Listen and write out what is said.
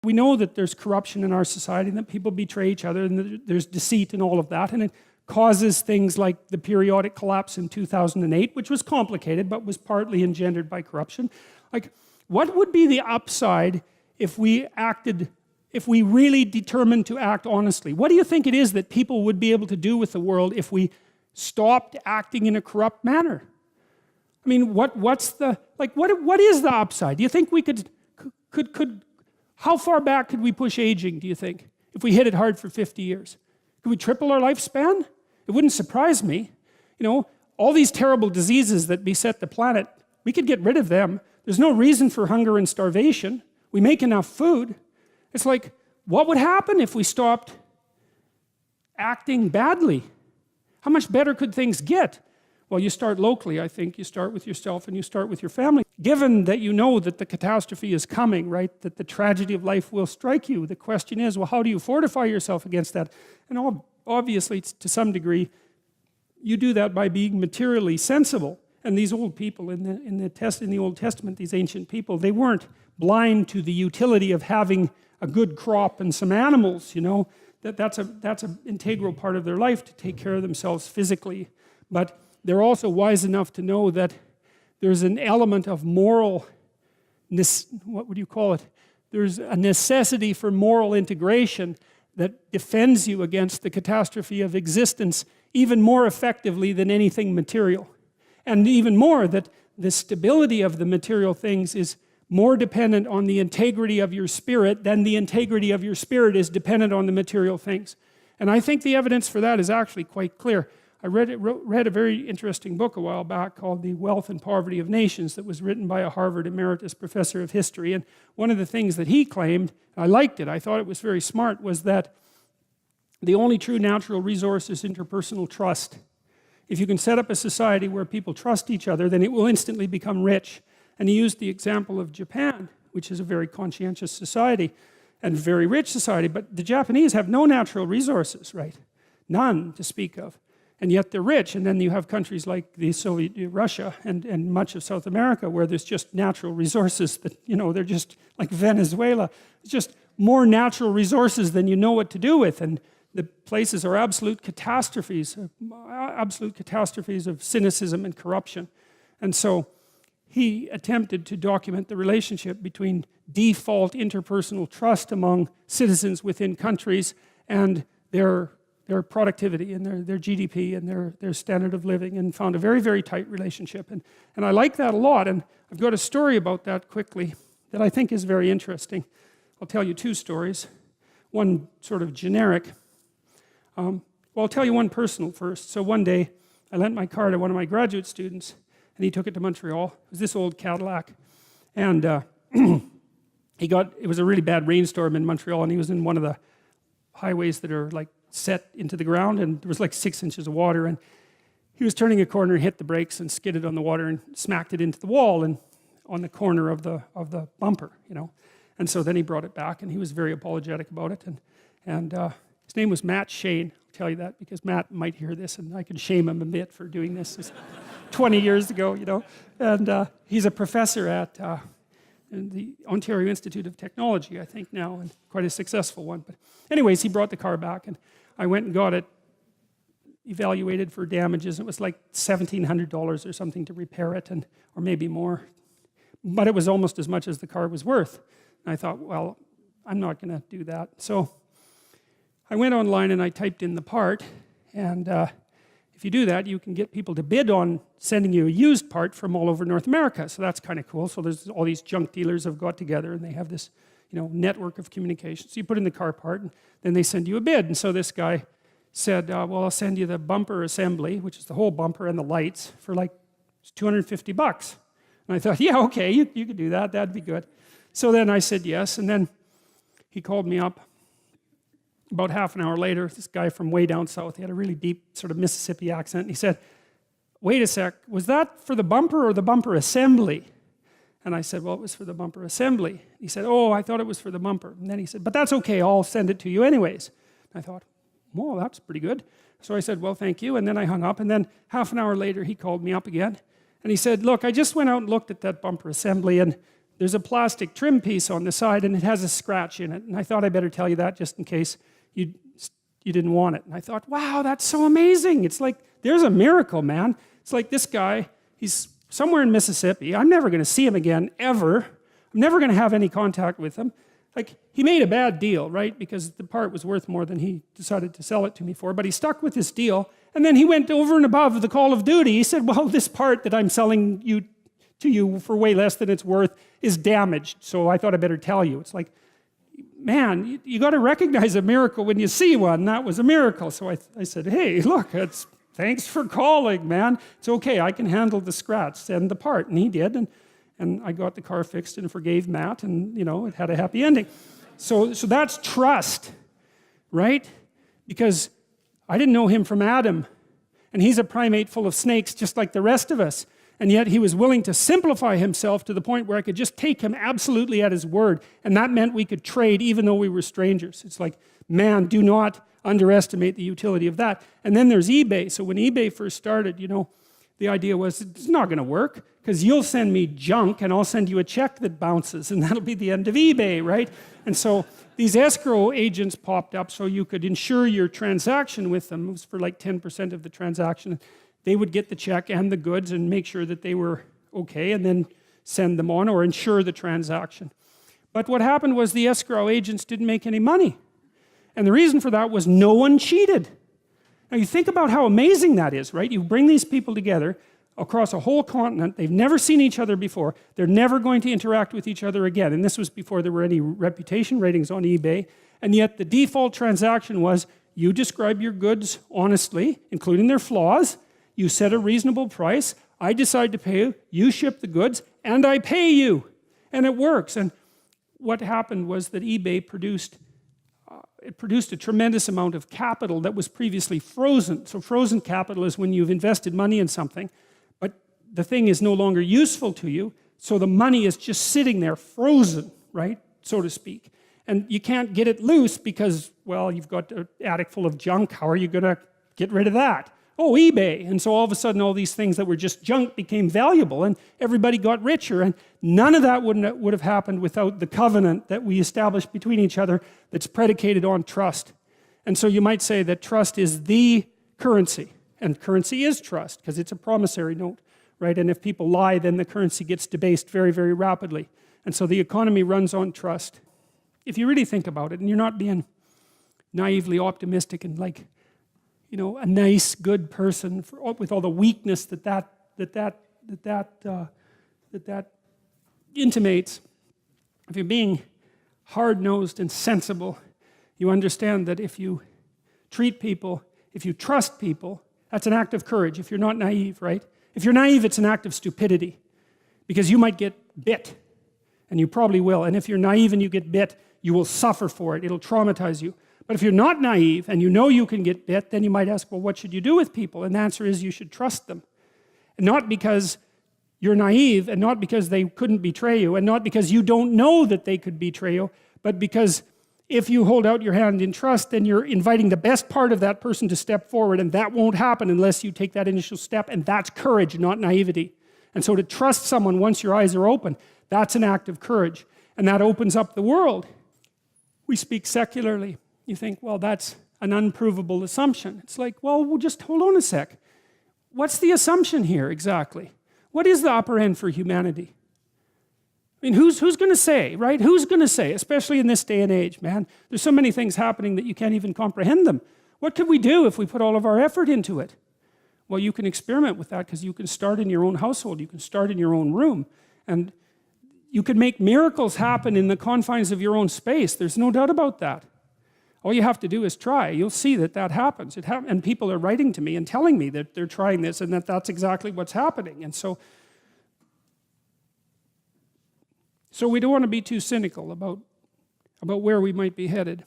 We know that there's corruption in our society and that people betray each other and that there's deceit and all of that, and it causes things like the periodic collapse in 2008, which was complicated but was partly engendered by corruption. Like, what would be the upside if we really determined to act honestly? What do you think it is that people would be able to do with the world if we stopped acting in a corrupt manner? I mean, what is the upside? Do you think we could how far back could we push aging, do you think, if we hit it hard for 50 years? Could we triple our lifespan? It wouldn't surprise me. You know, all these terrible diseases that beset the planet, we could get rid of them. There's no reason for hunger and starvation. We make enough food. It's like, what would happen if we stopped acting badly? How much better could things get? Well, you start locally, I think. You start with yourself and you start with your family. Given that you know that the catastrophe is coming, right, that the tragedy of life will strike you, the question is, well, how do you fortify yourself against that? And obviously, to some degree, you do that by being materially sensible. And these old people in the Old Testament, these ancient people, they weren't blind to the utility of having a good crop and some animals, you know. That's an integral part of their life, to take care of themselves physically. But they're also wise enough to know that there's an element of moral, what would you call it? There's a necessity for moral integration that defends you against the catastrophe of existence even more effectively than anything material. And even more, that the stability of the material things is more dependent on the integrity of your spirit than the integrity of your spirit is dependent on the material things. And I think the evidence for that is actually quite clear. I read a very interesting book a while back called The Wealth and Poverty of Nations that was written by a Harvard emeritus professor of history. And one of the things that he claimed, and I liked it, I thought it was very smart, was that the only true natural resource is interpersonal trust. If you can set up a society where people trust each other, then it will instantly become rich. And he used the example of Japan, which is a very conscientious society and very rich society, but the Japanese have no natural resources, right? None to speak of. And yet they're rich. And then you have countries like the Soviet Russia and much of South America where there's just natural resources that, you know, they're just like Venezuela. It's just more natural resources than you know what to do with. And the places are absolute catastrophes of cynicism and corruption. And so he attempted to document the relationship between default interpersonal trust among citizens within countries and their productivity and their GDP and their standard of living, and found a very, very tight relationship. And I like that a lot, and I've got a story about that quickly that I think is very interesting. I'll tell you two stories, one sort of generic. Well, I'll tell you one personal first. So one day, I lent my car to one of my graduate students, and he took it to Montreal. It was this old Cadillac. And it was a really bad rainstorm in Montreal, and he was in one of the highways that are like set into the ground, and there was like 6 inches of water, and he was turning a corner, hit the brakes and skidded on the water and smacked it into the wall and on the corner of the bumper, you know. And so then he brought it back, and he was very apologetic about it, and his name was Matt Shane. I'll tell you that because Matt might hear this, and I can shame him a bit for doing this 20 years ago, you know. And he's a professor at the Ontario Institute of Technology, I think now, and quite a successful one. But anyways, he brought the car back, and I went and got it evaluated for damages. It was like $1,700 or something to repair it, or maybe more. But it was almost as much as the car was worth. And I thought, well, I'm not going to do that. So I went online and I typed in the part, and if you do that, you can get people to bid on sending you a used part from all over North America. So that's kind of cool. So there's all these junk dealers have got together, and they have this, you know, network of communication. So you put in the car part, and then they send you a bid. And so this guy said, well, I'll send you the bumper assembly, which is the whole bumper and the lights, for like $250. And I thought, yeah, okay, you could do that. That'd be good. So then I said yes, and then he called me up. About half an hour later, this guy from way down south, he had a really deep sort of Mississippi accent, and he said, wait a sec, was that for the bumper or the bumper assembly? And I said, well, it was for the bumper assembly. He said, oh, I thought it was for the bumper. And then he said, but that's okay, I'll send it to you anyways. And I thought, well, that's pretty good. So I said, well, thank you, and then I hung up, and then half an hour later, he called me up again, and he said, look, I just went out and looked at that bumper assembly, and there's a plastic trim piece on the side and it has a scratch in it. And I thought I better tell you that just in case you didn't want it. And I thought, wow, that's so amazing. It's like, there's a miracle, man. It's like this guy, he's somewhere in Mississippi. I'm never gonna see him again, ever. I'm never gonna have any contact with him. Like, he made a bad deal, right? Because the part was worth more than he decided to sell it to me for, but he stuck with this deal, and then he went over and above the call of duty. He said, well, this part that I'm selling to you for way less than it's worth is damaged, so I thought I better tell you. It's like, man, you got to recognize a miracle when you see one. That was a miracle. So I said, hey, look, thanks for calling, man. It's okay, I can handle the scratch, send the part. And he did, and I got the car fixed and forgave Matt, and it had a happy ending. So that's trust, right? Because I didn't know him from Adam, and he's a primate full of snakes just like the rest of us. And yet he was willing to simplify himself to the point where I could just take him absolutely at his word. And that meant we could trade even though we were strangers. It's like, man, do not underestimate the utility of that. And then there's eBay. So when eBay first started, the idea was, it's not gonna work, because you'll send me junk and I'll send you a check that bounces, and that'll be the end of eBay, right? And so these escrow agents popped up so you could insure your transaction with them. It was for like 10% of the transaction. They would get the check and the goods and make sure that they were okay, and then send them on or insure the transaction. But what happened was the escrow agents didn't make any money. And the reason for that was no one cheated. Now you think about how amazing that is, right? You bring these people together across a whole continent. They've never seen each other before. They're never going to interact with each other again. And this was before there were any reputation ratings on eBay. And yet the default transaction was, you describe your goods honestly, including their flaws. You set a reasonable price. I decide to pay you. You ship the goods, and I pay you. And it works. And what happened was that eBay produced a tremendous amount of capital that was previously frozen. So frozen capital is when you've invested money in something, but the thing is no longer useful to you, so the money is just sitting there frozen, right, so to speak. And you can't get it loose because, well, you've got an attic full of junk. How are you gonna get rid of that? Oh, eBay. And so all of a sudden all these things that were just junk became valuable, and everybody got richer, and none of that would have happened without the covenant that we established between each other that's predicated on trust. And so you might say that trust is the currency, and currency is trust because it's a promissory note, right? And if people lie, then the currency gets debased very, very rapidly. And so the economy runs on trust. If you really think about it, and you're not being naively optimistic and like, a nice, good person with all the weakness that intimates. If you're being hard-nosed and sensible, you understand that if you treat people, if you trust people, that's an act of courage. If you're not naive, right? If you're naive, it's an act of stupidity, because you might get bit, and you probably will. And if you're naive and you get bit, you will suffer for it. It'll traumatize you. But if you're not naive and you know you can get bit, then you might ask, well, what should you do with people? And the answer is you should trust them. And not because you're naive, and not because they couldn't betray you, and not because you don't know that they could betray you, but because if you hold out your hand in trust, then you're inviting the best part of that person to step forward, and that won't happen unless you take that initial step, and that's courage, not naivety. And so to trust someone once your eyes are open, that's an act of courage, and that opens up the world. We speak secularly. You think, well, that's an unprovable assumption. It's like, well, we'll just hold on a sec. What's the assumption here exactly? What is the upper end for humanity? I mean, who's going to say, right? Who's going to say, especially in this day and age, man? There's so many things happening that you can't even comprehend them. What could we do if we put all of our effort into it? Well, you can experiment with that, because you can start in your own household. You can start in your own room. And you can make miracles happen in the confines of your own space. There's no doubt about that. All you have to do is try. You'll see that happens. And people are writing to me and telling me that they're trying this and that that's exactly what's happening. And so we don't want to be too cynical about where we might be headed.